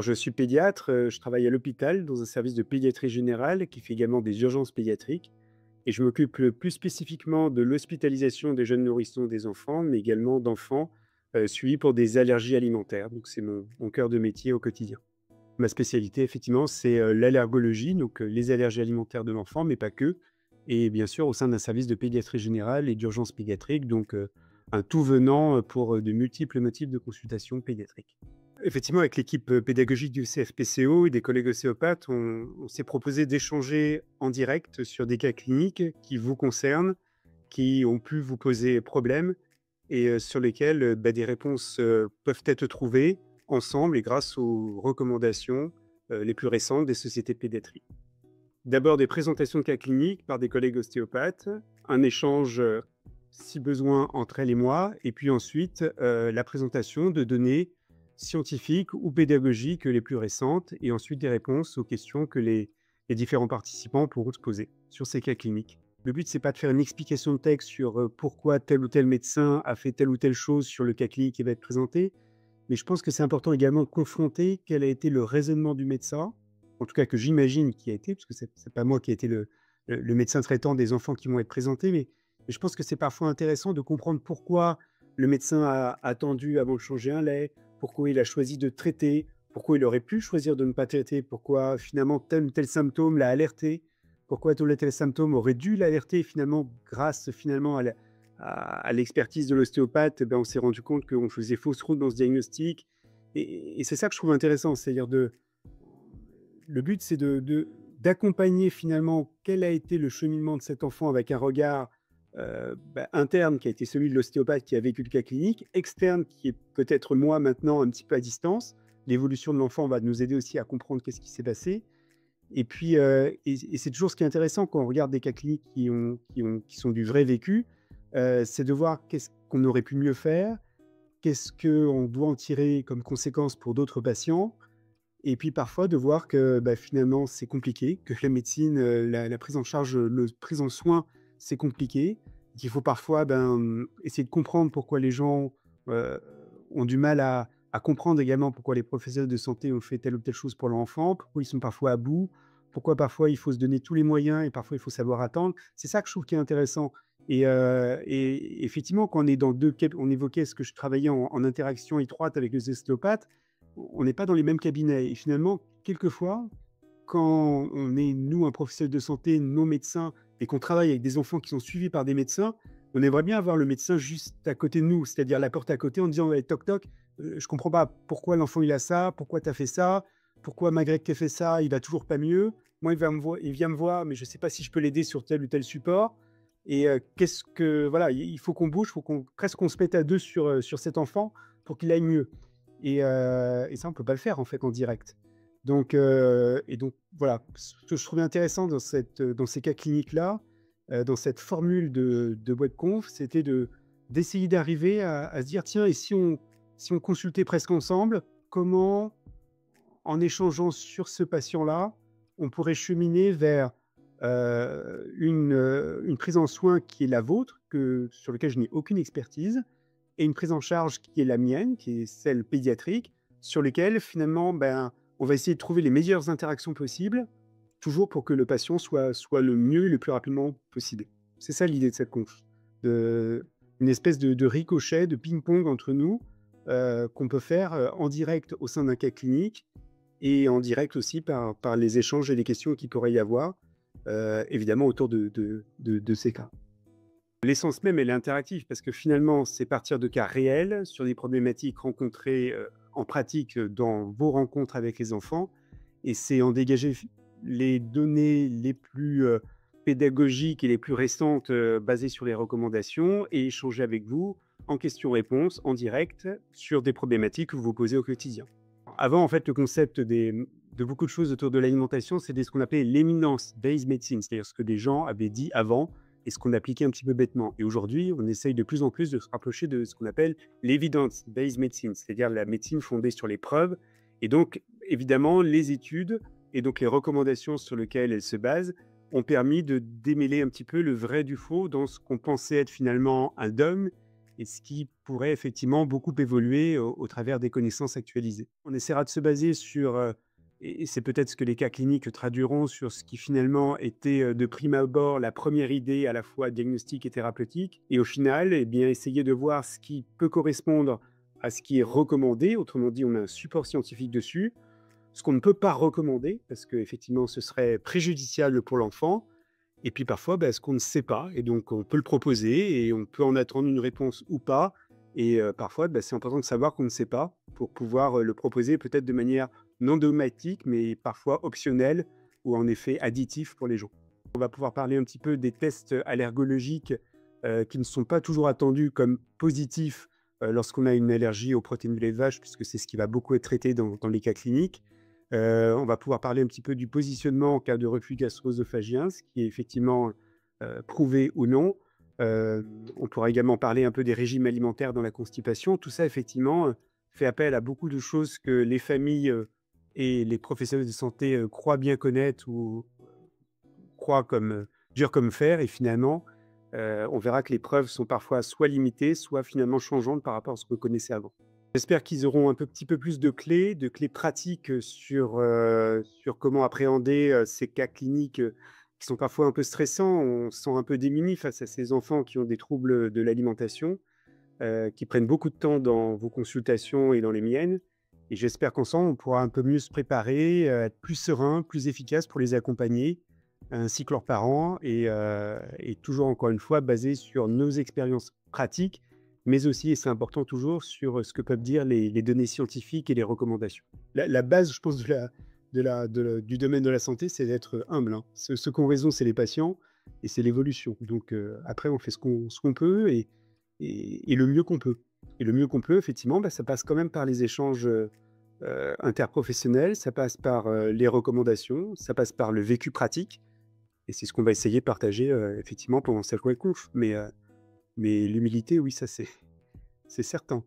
Je suis pédiatre, je travaille à l'hôpital dans un service de pédiatrie générale qui fait également des urgences pédiatriques et je m'occupe, plus spécifiquement de l'hospitalisation des jeunes nourrissons, des enfants, mais également d'enfants, suivis pour des allergies alimentaires. Donc c'est mon cœur de métier au quotidien. Ma spécialité effectivement, c'est, l'allergologie, donc les allergies alimentaires de l'enfant, mais pas que, et bien sûr au sein d'un service de pédiatrie générale et d'urgence pédiatrique, donc un tout venant, pour, de multiples motifs de consultation pédiatrique. Effectivement, avec l'équipe, pédagogique du CFPCO et des collègues ostéopathes, on s'est proposé d'échanger en direct sur des cas cliniques qui vous concernent, qui ont pu vous poser problème et sur lesquels, des réponses, peuvent être trouvées ensemble et grâce aux recommandations, les plus récentes des sociétés de pédiatrie. D'abord des présentations de cas cliniques par des collègues ostéopathes, un échange, si besoin entre elles et moi, et puis ensuite, la présentation de données scientifiques ou pédagogiques les plus récentes et ensuite des réponses aux questions que les différents participants pourront se poser sur ces cas cliniques. Le but, c'est pas de faire une explication de texte sur, pourquoi tel ou tel médecin a fait telle ou telle chose sur le cas clinique qui va être présenté, mais je pense que c'est important également de confronter quel a été le raisonnement du médecin, en tout cas que j'imagine qui a été, parce que c'est pas moi qui a été le médecin traitant des enfants qui vont être présentés, mais je pense que c'est parfois intéressant de comprendre pourquoi le médecin a attendu avant de changer un lait, pourquoi il a choisi de traiter, pourquoi il aurait pu choisir de ne pas traiter, pourquoi finalement tel ou tel symptôme l'a alerté, pourquoi tel ou tel symptôme aurait dû l'alerter finalement grâce finalement à l'expertise de l'ostéopathe, on s'est rendu compte qu'on faisait fausse route dans ce diagnostic et c'est ça que je trouve intéressant, c'est-à-dire le but, c'est d'accompagner finalement quel a été le cheminement de cet enfant avec un regard, interne qui a été celui de l'ostéopathe qui a vécu le cas clinique, externe qui est peut-être moi maintenant un petit peu à distance. L'évolution de l'enfant va nous aider aussi à comprendre qu'est-ce qui s'est passé et puis, et c'est toujours ce qui est intéressant quand on regarde des cas cliniques qui sont du vrai vécu, c'est de voir qu'est-ce qu'on aurait pu mieux faire, qu'est-ce qu'on doit en tirer comme conséquence pour d'autres patients et puis parfois de voir que, finalement c'est compliqué, que la médecine, la prise en charge, le prise en soin, c'est compliqué, qu'il faut parfois, essayer de comprendre pourquoi les gens, heu, ont du mal à comprendre également pourquoi les professionnels de santé ont fait telle ou telle chose pour leur enfant, pourquoi ils sont parfois à bout, pourquoi parfois il faut se donner tous les moyens et parfois il faut savoir attendre. C'est ça que je trouve qui est intéressant et effectivement quand on est dans 2 cab on évoquait ce que je travaillais en interaction étroite avec les ostéopathes, on n'est pas dans les mêmes cabinets et finalement, quelquefois, quand on est, nous, un professionnel de santé, non médecin et qu'on travaille avec des enfants qui sont suivis par des médecins, on aimerait bien avoir le médecin juste à côté de nous, c'est-à-dire la porte à côté en disant: «Ouais, toc toc, je comprends pas pourquoi l'enfant il a ça, pourquoi tu as fait ça, pourquoi malgré que tu aies fait ça, il va toujours pas mieux. Moi, il vient me voir, mais je sais pas si je peux l'aider sur tel ou tel support et qu'est-ce que voilà, il faut qu'on bouge, il faut qu'on presque qu'on se mette à 2 sur cet enfant pour qu'il aille mieux». Et ça, on peut pas le faire, en fait, en direct. Donc voilà, ce que je trouvais intéressant dans ces cas cliniques-là, dans cette formule de webconf, c'était d'essayer d'arriver à se dire: «Tiens, et si on consultait presque ensemble, comment, en échangeant sur ce patient-là, on pourrait cheminer vers, une prise en soin qui est la vôtre, sur lequel je n'ai aucune expertise et une prise en charge qui est la mienne, qui est celle pédiatrique, sur lesquelles finalement, on va essayer de trouver les meilleures interactions possibles, toujours pour que le patient soit le mieux et le plus rapidement possible. C'est ça l'idée de cette conf, de une espèce de ricochet, de ping-pong entre nous, qu'on peut faire, en direct au sein d'un cas clinique et en direct aussi par les échanges et les questions qu'il pourrait y avoir, évidemment autour de ces cas. L'essence même, elle est interactive parce que finalement, c'est partir de cas réels sur des problématiques rencontrées, en pratique, dans vos rencontres avec les enfants et c'est en dégager les données les plus, pédagogiques et les plus récentes, basées sur les recommandations et échanger avec vous en questions-réponses, en direct, sur des problématiques que vous vous posez au quotidien. Avant, en fait, le concept de beaucoup de choses autour de l'alimentation, c'était ce qu'on appelait l'evidence-based medicine, c'est-à-dire ce que des gens avaient dit avant et ce qu'on appliquait un petit peu bêtement. Et aujourd'hui, on essaye de plus en plus de se rapprocher de ce qu'on appelle l'evidence-based medicine, c'est-à-dire la médecine fondée sur les preuves. Et donc, évidemment, les études et donc les recommandations sur lesquelles elles se basent ont permis de démêler un petit peu le vrai du faux dans ce qu'on pensait être finalement un dogme et ce qui pourrait effectivement beaucoup évoluer au travers des connaissances actualisées. On essaiera de se baser sur, et c'est peut-être ce que les cas cliniques traduiront, sur ce qui finalement était, de prime abord la première idée à la fois diagnostique et thérapeutique, et au final, eh bien, essayer de voir ce qui peut correspondre à ce qui est recommandé. Autrement dit, on a un support scientifique dessus. Ce qu'on ne peut pas recommander, parce qu'effectivement, ce serait préjudiciable pour l'enfant. Et puis parfois, ce qu'on ne sait pas, et donc on peut le proposer et on peut en attendre une réponse ou pas. Et parfois, c'est important de savoir qu'on ne sait pas pour pouvoir le proposer peut-être de manière non dogmatique, mais parfois optionnelle ou en effet additif pour les gens. On va pouvoir parler un petit peu des tests allergologiques qui ne sont pas toujours attendus comme positifs lorsqu'on a une allergie aux protéines du lait de vache, puisque c'est ce qui va beaucoup être traité dans les cas cliniques. On va pouvoir parler un petit peu du positionnement en cas de reflux gastro-œsophagien, ce qui est effectivement prouvé ou non. On pourra également parler un peu des régimes alimentaires dans la constipation. Tout ça, effectivement, fait appel à beaucoup de choses que les familles et les professionnels de santé croient bien connaître ou croient comme dur comme fer. Et finalement, on verra que les preuves sont parfois soit limitées, soit finalement changeantes par rapport à ce qu'on connaissait avant. J'espère qu'ils auront un petit peu plus de clés pratiques, sur comment appréhender, ces cas cliniques, qui sont parfois un peu stressants. On se sent un peu démuni face à ces enfants qui ont des troubles, de l'alimentation, qui prennent beaucoup de temps dans vos consultations et dans les miennes, et j'espère qu'ensemble, on pourra un peu mieux se préparer, être plus serein, plus efficace pour les accompagner, ainsi que leurs parents, et toujours encore une fois basé sur nos expériences pratiques, mais aussi, et c'est important toujours, sur ce que peuvent dire les données scientifiques et les recommandations. La base, je pense, du domaine de la santé, c'est d'être humble, hein. Ceux qui ont raison, c'est les patients et c'est l'évolution. Donc, après, on fait ce qu'on peut et le mieux qu'on peut. Et le mieux qu'on peut, effectivement, ça passe quand même par les échanges interprofessionnels, ça passe par les recommandations, ça passe par le vécu pratique. Et c'est ce qu'on va essayer de partager effectivement pendant cette webconf. Mais l'humilité, oui, ça c'est certain.